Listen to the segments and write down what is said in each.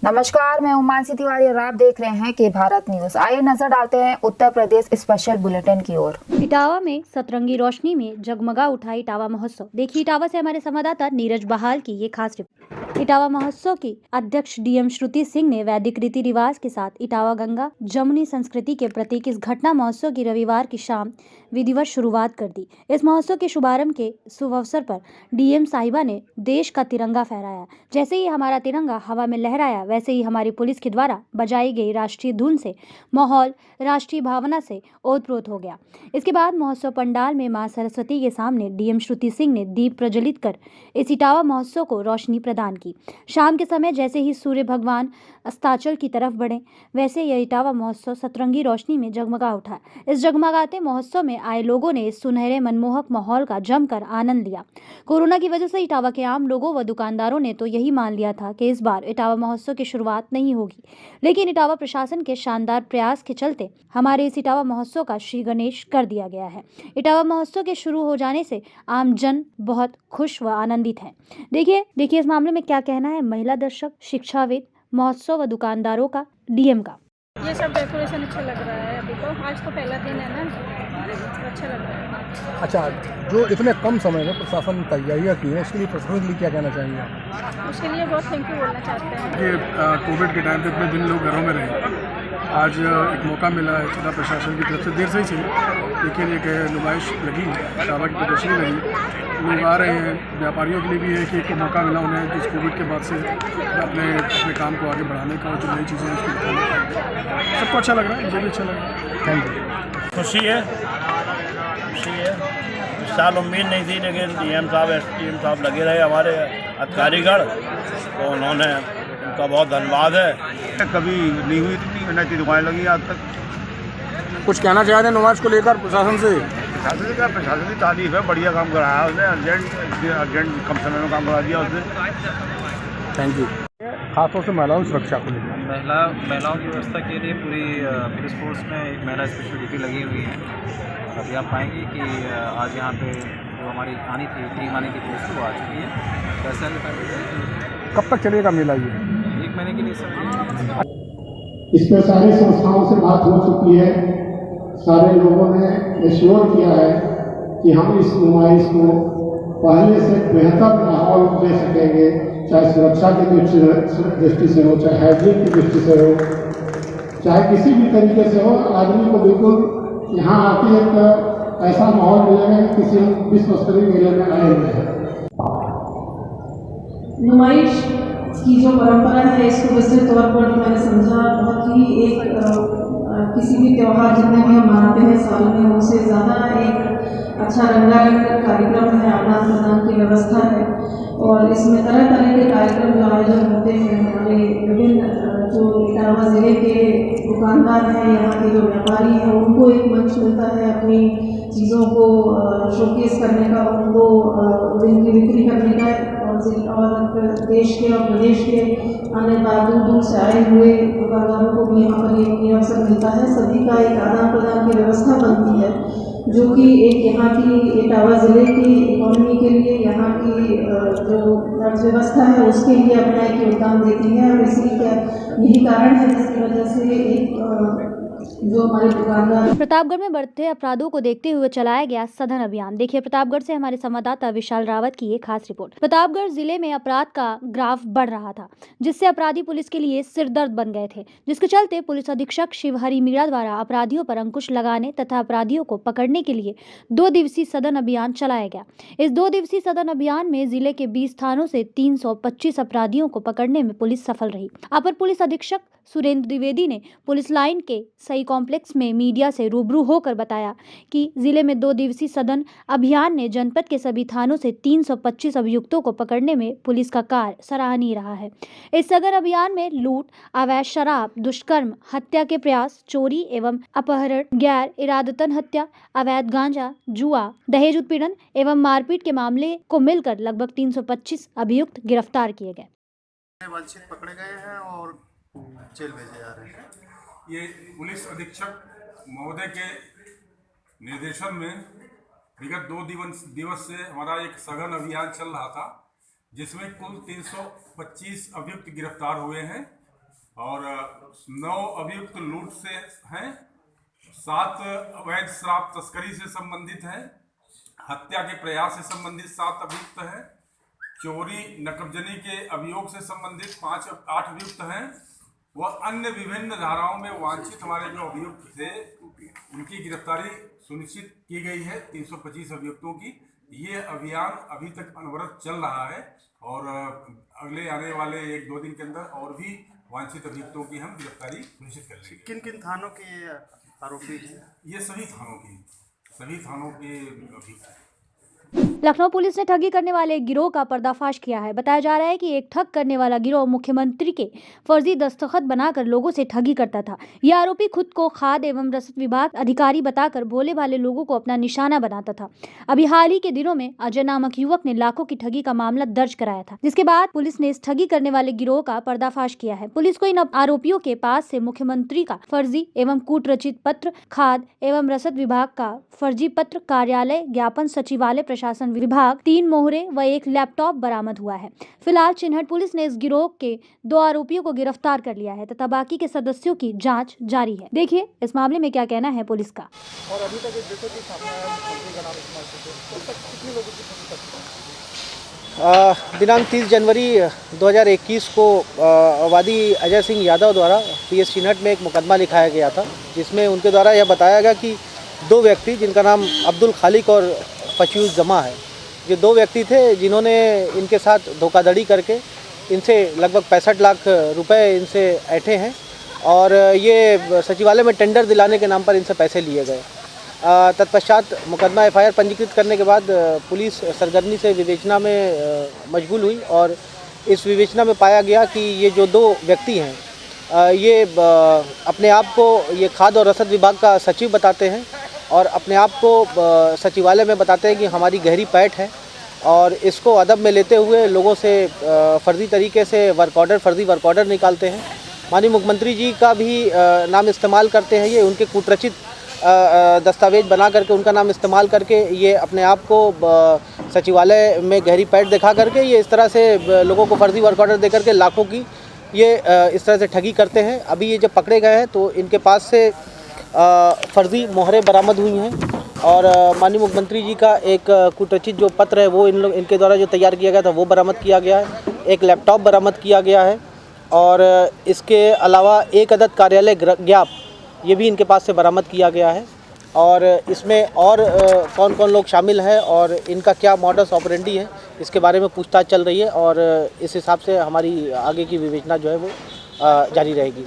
नमस्कार, मैं मानसी तिवारी और आप देख रहे हैं कि भारत न्यूज। आइए नजर डालते हैं उत्तर प्रदेश स्पेशल बुलेटिन की ओर। इटावा में सतरंगी रोशनी में जगमगा उठा इटावा महोत्सव। देखिए इटावा से हमारे संवाददाता नीरज बहाल की ये खास रिपोर्ट। इटावा महोत्सव की अध्यक्ष डीएम श्रुति सिंह ने वैदिक रीति रिवाज के साथ इटावा गंगा जमुनी संस्कृति के प्रतीक इस घटना महोत्सव की रविवार की शाम विधिवत शुरुआत कर दी। इस महोत्सव के शुभारंभ के शुभ अवसर पर डीएम साहिबा ने देश का तिरंगा फहराया। जैसे ही हमारा तिरंगा हवा में लहराया, वैसे ही हमारी पुलिस के द्वारा बजाई गई राष्ट्रीय धुन से माहौल राष्ट्रीय भावना से ओतप्रोत हो गया। इसके बाद महोत्सव पंडाल में मां सरस्वती के सामने डीएम श्रुति सिंह ने दीप प्रज्वलित कर इस इटावा महोत्सव को रोशनी प्रदान की। शाम के समय जैसे ही सूर्य भगवान अस्ताचल की तरफ बढ़े, वैसे यह इटावा महोत्सव सतरंगी रोशनी में जगमगा उठा। इस जगमगाते महोत्सव में आए लोगों ने इस सुनहरे मनमोहक माहौल का जमकर आनंद लिया। कोरोना की वजह से इटावा के आम लोगों व दुकानदारों ने तो यही मान लिया था कि इस बार इटावा महोत्सव की शुरुआत नहीं होगी, लेकिन इटावा प्रशासन के शानदार प्रयास के चलते हमारे इस इटावा महोत्सव का श्री गणेश कर दिया गया है। इटावा महोत्सव के शुरू हो जाने से आम जन बहुत खुश व आनंदित है। देखिए इस मामले में क्या कहना है महिला दर्शक, शिक्षाविद, महोत्सव व दुकानदारों का, डीएम का। ये सब डेकोरेशन अच्छा लग रहा है। अभी तो आज तो पहला दिन है ना, तो अच्छा लग रहा है। अच्छा, जो इतने कम समय में प्रशासन तैयारियां की है, इसके लिए प्रशासन के लिए क्या कहना चाहेंगे? उसके लिए बहुत थैंक यू बोलना चाहते हैं। कि कोविड के टाइम पे इतने दिन लोग घरों में रहे, आज एक मौका मिला है जिला प्रशासन की तरफ से, देर से ही सही लेकिन एक नुमाइश लगी, इटावा की प्रदर्शनी लगी, लोग आ रहे हैं। व्यापारियों के लिए भी है कि एक मौका मिला उन्हें इस कोविड के बाद से अपने काम को आगे बढ़ाने का और जो नई चीज़ें उसको दिखाने का। सबको अच्छा लग रहा है, मुझे भी अच्छा लग रहा है। Thank you. खुशी है। इस साल उम्मीद नहीं थी, लेकिन डीएम साहब, एसडीएम साहब लगे रहे हमारे अधिकारीगण, तो उन्होंने, उनका बहुत धन्यवाद है। कभी नहीं हुई इतनी मिन्नत की दुकानें लगी आज तक। कुछ कहना चाहते हैं नुमाइश को लेकर प्रशासन से? प्रशासन की तारीफ है, बढ़िया काम कराया उसने, अर्जेंट कम समय में काम करा दिया उसने। Thank you. खासतौर से महिलाओं की सुरक्षा को लेकर महिलाओं की व्यवस्था के लिए पूरी पुलिस फोर्स में एक महिला स्पेशल ड्यूटी लगी हुई है। अभी आप पाएंगे कि आज यहाँ पे जो हमारी टीम आनी थी पुलिस की, वो आ चुकी है। कैसा कब तक चलेगा मेला ये? 1 महीने के लिए समय। इसमें सारी संस्थाओं से बात हो चुकी है। सारे लोगों ने एश्योर किया है कि हम इस नुमाइश को पहले से बेहतर माहौल दे सकेंगे, चाहे सुरक्षा की दृष्टि से हो, चाहे हाइजीन की दृष्टि से हो, चाहे किसी भी तरीके से हो। आदमी को बिल्कुल यहाँ आके एक ऐसा माहौल मिलेगा कि किसी विश्व स्तरीय मेले में आए हुए हैं। नुमाइश की जो परंपरा है, इसको विस्तृत तौर पर मैंने समझा, बहुत ही एक किसी भी त्यौहार जितने भी हम मानते हैं साल में, उनसे ज़्यादा एक अच्छा रंगारंग कार्यक्रम है, आदान प्रदान की व्यवस्था है। और इसमें तरह तरह के कार्यक्रम जो आयोजन होते हैं, हमारे विभिन्न जो इटावा ज़िले के दुकानदार हैं, यहाँ के जो व्यापारी हैं, उनको एक मंच मिलता है अपनी चीज़ों को शोकेस करने का, उनको उनकी बिक्री करने का, और देश के और प्रदेश के आने दूर दूर से आए हुए दुकानदारों को भी यहाँ पर ये अवसर मिलता है। सभी का एक आदान प्रदान की व्यवस्था बनती है, जो कि एक यहाँ की इटावा ज़िले की इकोनॉमी के लिए, यहाँ की जो अर्थव्यवस्था है उसके लिए अपना एक योगदान देती है। और इसी का यही कारण है जिसकी वजह से एक जो हमारे दुकानदार। प्रतापगढ़ में बढ़ते अपराधों को देखते हुए चलाया गया सघन अभियान। देखिए प्रतापगढ़ से हमारे संवाददाता विशाल रावत की ये खास रिपोर्ट। प्रतापगढ़ जिले में अपराध का ग्राफ बढ़ रहा था, जिससे अपराधी पुलिस के लिए सिरदर्द बन गए थे, जिसके चलते पुलिस अधीक्षक शिवहरि मीणा द्वारा अपराधियों पर अंकुश लगाने तथा अपराधियों को पकड़ने के लिए 2 दिवसीय सघन अभियान चलाया गया। इस 2 दिवसीय सघन अभियान में जिले के 20 थानों से 325 अपराधियों को पकड़ने में पुलिस सफल रही। अपर पुलिस अधीक्षक सुरेंद्र द्विवेदी ने पुलिस लाइन के सही कॉम्प्लेक्स में मीडिया से रूबरू होकर बताया कि जिले में 2 दिवसीय सघन अभियान ने जनपद के सभी थानों से 325 अभियुक्तों को पकड़ने में पुलिस का कार्य सराहनीय रहा है। इस सघन अभियान में लूट, अवैध शराब, दुष्कर्म, हत्या के प्रयास, चोरी एवं अपहरण, गैर इरादतन हत्या, अवैध गांजा, जुआ, दहेज उत्पीड़न एवं मारपीट के मामले को मिलकर लगभग 325 अभियुक्त गिरफ्तार किए गए। वांछित पकड़े गए हैं और जेल भेजे जा रहे हैं। ये पुलिस अधीक्षक महोदय के निर्देशन में विगत 2 दिवस से हमारा एक सघन अभियान चल रहा था, जिसमें कुल 325 अभियुक्त गिरफ्तार हुए हैं और 9 अभियुक्त लूट से हैं, 7 अवैध शराब तस्करी से संबंधित हैं, हत्या के प्रयास से संबंधित 7 अभियुक्त हैं, चोरी नकबजनी के अभियोग से संबंधित 8 अभियुक्त हैं व अन्य विभिन्न धाराओं में वांछित हमारे जो अभियुक्त थे उनकी गिरफ्तारी सुनिश्चित की गई है। 325 अभियुक्तों की ये अभियान अभी तक अनवरत चल रहा है और अगले आने वाले 1-2 दिन के अंदर और भी वांछित अभियुक्तों की हम गिरफ्तारी सुनिश्चित कर लेंगे। किन किन थानों के आरोपी हैं? ये सभी थानों के अभियुक्त हैं। लखनऊ पुलिस ने ठगी करने वाले एक गिरोह का पर्दाफाश किया है। बताया जा रहा है कि एक ठग करने वाला गिरोह मुख्यमंत्री के फर्जी दस्तखत बनाकर लोगों से ठगी करता था। यह आरोपी खुद को खाद्य एवं रसद विभाग अधिकारी बताकर भोले भाले लोगों को अपना निशाना बनाता था। अभी हाल ही के दिनों में अजय नामक युवक ने लाखों की ठगी का मामला दर्ज कराया था, जिसके बाद पुलिस ने इस ठगी करने वाले गिरोह का पर्दाफाश किया है। पुलिस को इन आरोपियों के पास से मुख्यमंत्री का फर्जी एवं कूट रचित पत्र, खाद्य एवं रसद विभाग का फर्जी पत्र, कार्यालय ज्ञापन, सचिवालय प्रशासन विभाग, 3 मोहरे व एक लैपटॉप बरामद हुआ है। फिलहाल चिन्हट पुलिस ने इस गिरोह के 2 आरोपियों को गिरफ्तार कर लिया है तथा बाकी के सदस्यों की जांच जारी है। देखिए इस मामले में क्या कहना है पुलिस का। और अभी तक जैसे कि सामने आया मुख्यमंत्री का नाम इस्तेमाल करते हैं, कितने लोगों की ठगी कर चुके हैं? दिनांक 30 जनवरी 2021 को वादी अजय सिंह यादव द्वारा PS चिन्हट में एक मुकदमा लिखाया गया था, जिसमें उनके द्वारा यह बताया गया कि 2 व्यक्ति जिनका नाम अब्दुल खालिक और फशयूज जमा है, ये 2 व्यक्ति थे जिन्होंने इनके साथ धोखाधड़ी करके इनसे लगभग 65 लाख रुपए इनसे ऐंठे हैं और ये सचिवालय में टेंडर दिलाने के नाम पर इनसे पैसे लिए गए। तत्पश्चात मुकदमा FIR पंजीकृत करने के बाद पुलिस सरगर्मी से विवेचना में मशगूल हुई और इस विवेचना में पाया गया कि ये जो 2 व्यक्ति हैं ये अपने आप को ये खाद्य और रसद विभाग का सचिव बताते हैं और अपने आप को सचिवालय में बताते हैं कि हमारी गहरी पैठ है और इसको अदब में लेते हुए लोगों से फर्जी तरीके से फर्जी वर्क ऑर्डर निकालते हैं। माननीय मुख्यमंत्री जी का भी नाम इस्तेमाल करते हैं, ये उनके कूटरचित दस्तावेज बना करके उनका नाम इस्तेमाल करके ये अपने आप को सचिवालय में गहरी पैठ दिखा करके ये इस तरह से लोगों को फर्जी वर्क ऑर्डर दे करके लाखों की ये इस तरह से ठगी करते हैं। अभी ये जब पकड़े गए हैं तो इनके पास से फर्जी मोहरें बरामद हुई हैं और माननीय मुख्यमंत्री जी का एक कूटरचित जो पत्र है वो इनके द्वारा जो तैयार किया गया था वो बरामद किया गया है। एक लैपटॉप बरामद किया गया है और इसके अलावा एक अदद कार्यालय ज्ञाप ये भी इनके पास से बरामद किया गया है और इसमें और कौन कौन लोग शामिल हैं और इनका क्या मॉडस ऑपरेंडी है इसके बारे में पूछताछ चल रही है और इस हिसाब से हमारी आगे की विवेचना जो है वो जारी रहेगी।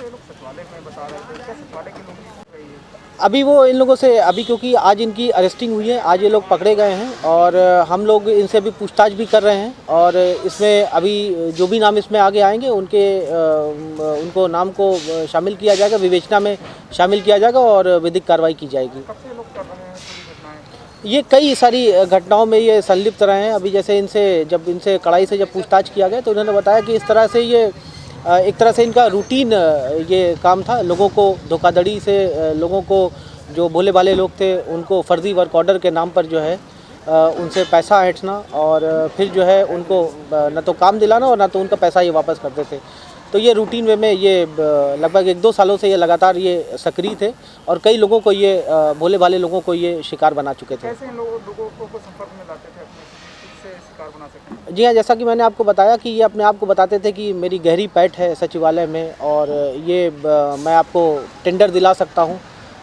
अभी वो इन लोगों से अभी क्योंकि आज इनकी अरेस्टिंग हुई है, आज ये लोग पकड़े गए हैं और हम लोग इनसे अभी पूछताछ भी कर रहे हैं और इसमें अभी जो भी नाम इसमें आगे आएंगे उनको नाम को शामिल किया जाएगा, विवेचना में शामिल किया जाएगा और विधिक कार्रवाई की जाएगी। ये कई सारी घटनाओं में ये संलिप्त रहे हैं। अभी जैसे इनसे कड़ाई से जब पूछताछ किया गया तो उन्होंने बताया कि इस तरह से ये एक तरह से इनका रूटीन ये काम था, लोगों को धोखाधड़ी से लोगों को जो भोले भाले लोग थे उनको फर्जी वर्क ऑर्डर के नाम पर जो है उनसे पैसा ऐंठना और फिर जो है उनको न तो काम दिलाना और न तो उनका पैसा ये वापस करते थे। तो ये रूटीन वे में ये लगभग 1-2 सालों से ये लगातार ये सक्रिय थे और कई लोगों को ये भोले भाले लोगों को ये शिकार बना चुके थे। कैसे लोगों को संपर्क में लाते थे, अपने शिकार बना सकते? जी हाँ, जैसा कि मैंने आपको बताया कि ये अपने आप को बताते थे कि मेरी गहरी पैठ है सचिवालय में और ये मैं आपको टेंडर दिला सकता हूँ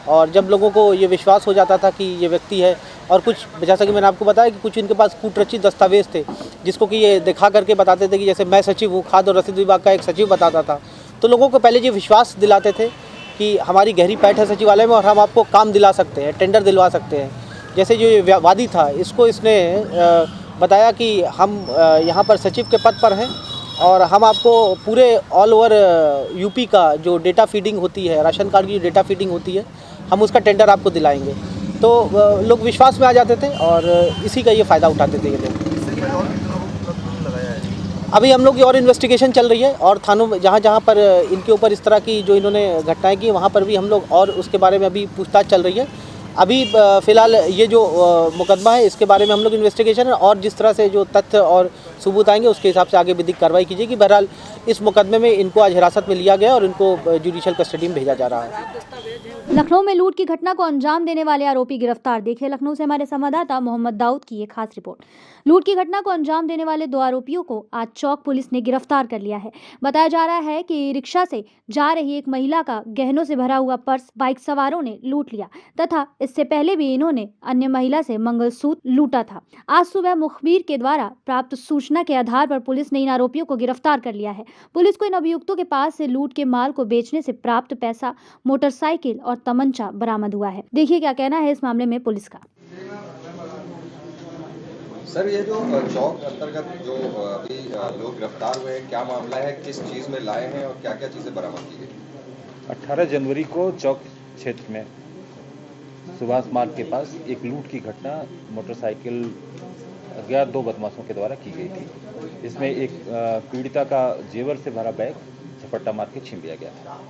और जब लोगों को ये विश्वास हो जाता था कि ये व्यक्ति है और कुछ जैसा कि मैंने आपको बताया कि कुछ इनके पास कूटरचित दस्तावेज थे जिसको कि ये दिखा करके बताते थे कि जैसे मैं सचिव हूँ, खाद्य और रसद विभाग का एक सचिव बताता था, तो लोगों को पहले ये विश्वास दिलाते थे कि हमारी गहरी पैठ है सचिवालय में और हम आपको काम दिला सकते हैं, टेंडर दिलवा सकते हैं। जैसे जो ये वादी था इसको इसने बताया कि हम यहाँ पर सचिव के पद पर हैं और हम आपको पूरे ऑल ओवर यूपी का जो डेटा फीडिंग होती है, राशन कार्ड की डेटा फीडिंग होती है, हम उसका टेंडर आपको दिलाएंगे। तो लोग विश्वास में आ जाते थे और इसी का ये फ़ायदा उठाते थे ये लोग। अभी हम लोग की और इन्वेस्टिगेशन चल रही है और थानों में जहाँ पर इनके ऊपर इस तरह की जो इन्होंने घटनाएं की वहाँ पर भी हम लोग और उसके बारे में अभी पूछताछ चल रही है। अभी फ़िलहाल ये जो मुकदमा है इसके बारे में हम लोग इन्वेस्टिगेशन है और जिस तरह से जो तथ्य और सबूत आएंगे उसके हिसाब से आगे विधिक कार्रवाई की जाएगी। बहरहाल इस मुकदमे में इनको आज हिरासत में लिया गया और इनको जुडिशियल कस्टडी में भेजा जा रहा है। लखनऊ में लूट की घटना को अंजाम देने वाले आरोपी गिरफ्तार। देखिए लखनऊ से हमारे संवाददाता मोहम्मद दाऊद की ये खास रिपोर्ट। लूट की घटना को अंजाम देने वाले 2 आरोपियों को आज चौक पुलिस ने गिरफ्तार कर लिया है। बताया जा रहा है कि रिक्शा से जा रही एक महिला का गहनों से भरा हुआ पर्स बाइक सवारों ने लूट लिया तथा इससे पहले भी इन्होंने अन्य महिला से मंगलसूत्र लूटा था। आज सुबह मुखबिर के द्वारा प्राप्त सूचना के आधार पर पुलिस ने इन आरोपियों को गिरफ्तार कर लिया है। पुलिस को इन अभियुक्तों के पास से लूट के माल को बेचने से प्राप्त पैसा, मोटरसाइकिल और तमंचा बरामद हुआ है। देखिए क्या कहना है इस मामले में पुलिस का। सर, ये जो चौक अंतर्गत जो अभी लोग गिरफ्तार हुए हैं, क्या मामला है, किस चीज़ में लाए हैं और क्या क्या चीज़ें बरामद की गई? 18 जनवरी को चौक क्षेत्र में सुभाष मार्ग के पास एक लूट की घटना मोटरसाइकिल अज्ञात 2 बदमाशों के द्वारा की गई थी। इसमें एक पीड़िता का जेवर से भरा बैग झपट्टा मार के छीन लिया गया था।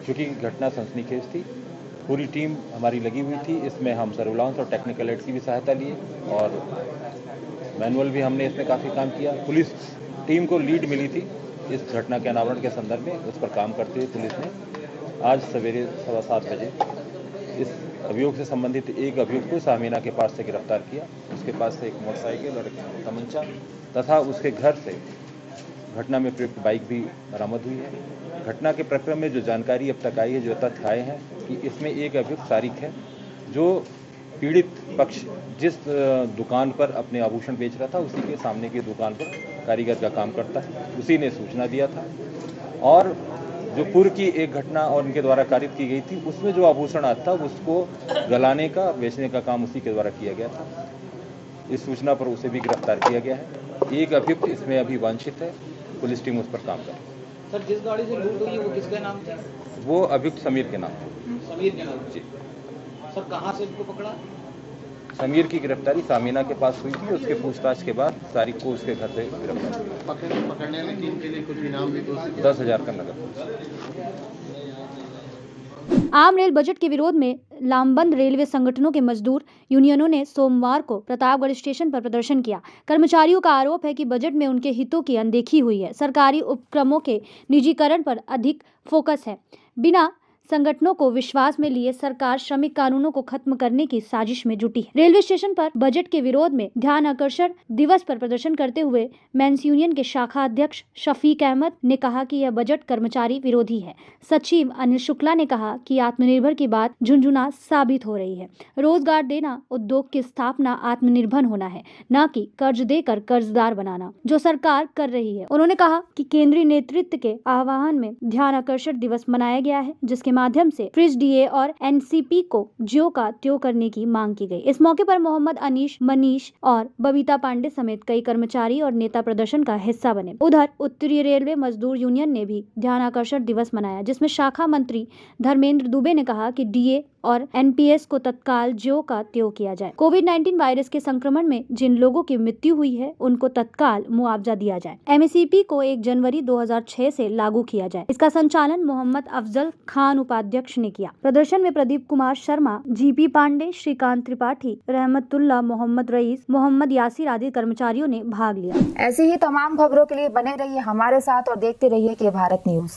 चूँकि घटना सनसनीखेज थी, पूरी टीम हमारी लगी हुई थी। इसमें हम सर्विलांस और टेक्निकल एड की भी सहायता लिए और मैनुअल भी हमने इसमें काफ़ी काम किया। पुलिस टीम को लीड मिली थी इस घटना के अनावरण के संदर्भ में, उस पर काम करते हुए पुलिस ने आज सवेरे 7:15 बजे इस अभियोग से संबंधित एक अभियुक्त को सामीना के पास से गिरफ्तार किया। उसके पास से एक मोटरसाइकिल और एक तमंचा तथा उसके घर से घटना में प्रयुक्त बाइक भी बरामद हुई है। घटना के प्रक्रम में जो जानकारी अब तक आई है, जो तथ्य आए हैं कि इसमें एक अभियुक्त तारिक है जो पीड़ित पक्ष जिस दुकान पर अपने आभूषण बेच रहा था उसी के सामने की दुकान पर कारीगर का काम करता है, उसी ने सूचना दिया था। और जो पूर्व की एक घटना और उनके द्वारा कारित की गई थी उसमें जो आभूषण आता था उसको गलाने का, बेचने का काम उसी के द्वारा किया गया था। इस सूचना पर उसे भी गिरफ्तार किया गया है। एक अभियुक्त इसमें अभी वांछित है, पुलिस टीम उस पर काम कर रही है। सर, जिस गाड़ी से लूट हुई है वो किसके नाम थी? वो अभियुक्त समीर के नाम थे। समीर के नाम जी। सर, कहाँ से इसको पकड़ा? समीर की गिरफ्तारी सामीना के पास हुई थी। उसके पूछताछ के बाद तारिक को उसके घर से गिरफ्तार किया। पकड़ने में टीम के लिए कुछ इनाम भी 10,000 का नगद। आम रेल बजट के विरोध में लामबंद रेलवे संगठनों के मजदूर यूनियनों ने सोमवार को प्रतापगढ़ स्टेशन पर प्रदर्शन किया। कर्मचारियों का आरोप है कि बजट में उनके हितों की अनदेखी हुई है। सरकारी उपक्रमों के निजीकरण पर अधिक फोकस है। बिना संगठनों को विश्वास में लिए सरकार श्रमिक कानूनों को खत्म करने की साजिश में जुटी है। रेलवे स्टेशन पर बजट के विरोध में ध्यान आकर्षण दिवस पर प्रदर्शन करते हुए मेंस यूनियन के शाखा अध्यक्ष शफीक अहमद ने कहा कि यह बजट कर्मचारी विरोधी है। सचिव अनिल शुक्ला ने कहा कि आत्मनिर्भर की बात झुंझुना साबित हो रही है। रोजगार देना, उद्योग की स्थापना आत्मनिर्भर होना है, न कि कर्ज देकर कर्जदार बनाना, जो सरकार कर रही है। उन्होंने कहा कि केंद्रीय नेतृत्व के आह्वान में ध्यान आकर्षण दिवस मनाया गया है, जिसके माध्यम से फ्रिज डीए और एनसीपी को ज्यों का त्यों करने की मांग की गई। इस मौके पर मोहम्मद अनीश, मनीष और बबीता पांडे समेत कई कर्मचारी और नेता प्रदर्शन का हिस्सा बने। उधर उत्तरीय रेलवे मजदूर यूनियन ने भी ध्यान आकर्षण दिवस मनाया, जिसमें शाखा मंत्री धर्मेंद्र दुबे ने कहा कि डीए और एनपीएस को तत्काल ज्यों का त्यों किया जाए। कोविड-19 वायरस के संक्रमण में जिन लोगों की मृत्यु हुई है उनको तत्काल मुआवजा दिया जाए। एमएसपी को 1 जनवरी 2006 से लागू किया जाए। इसका संचालन मोहम्मद अफजल खान उपाध्यक्ष ने किया। प्रदर्शन में प्रदीप कुमार शर्मा, जीपी पांडे, श्रीकांत त्रिपाठी, रहमतुल्लाह, मोहम्मद रईस, मोहम्मद यासिर आदि कर्मचारियों ने भाग लिया। ऐसी ही तमाम खबरों के लिए बने रहिए हमारे साथ और देखते रहिए के भारत न्यूज।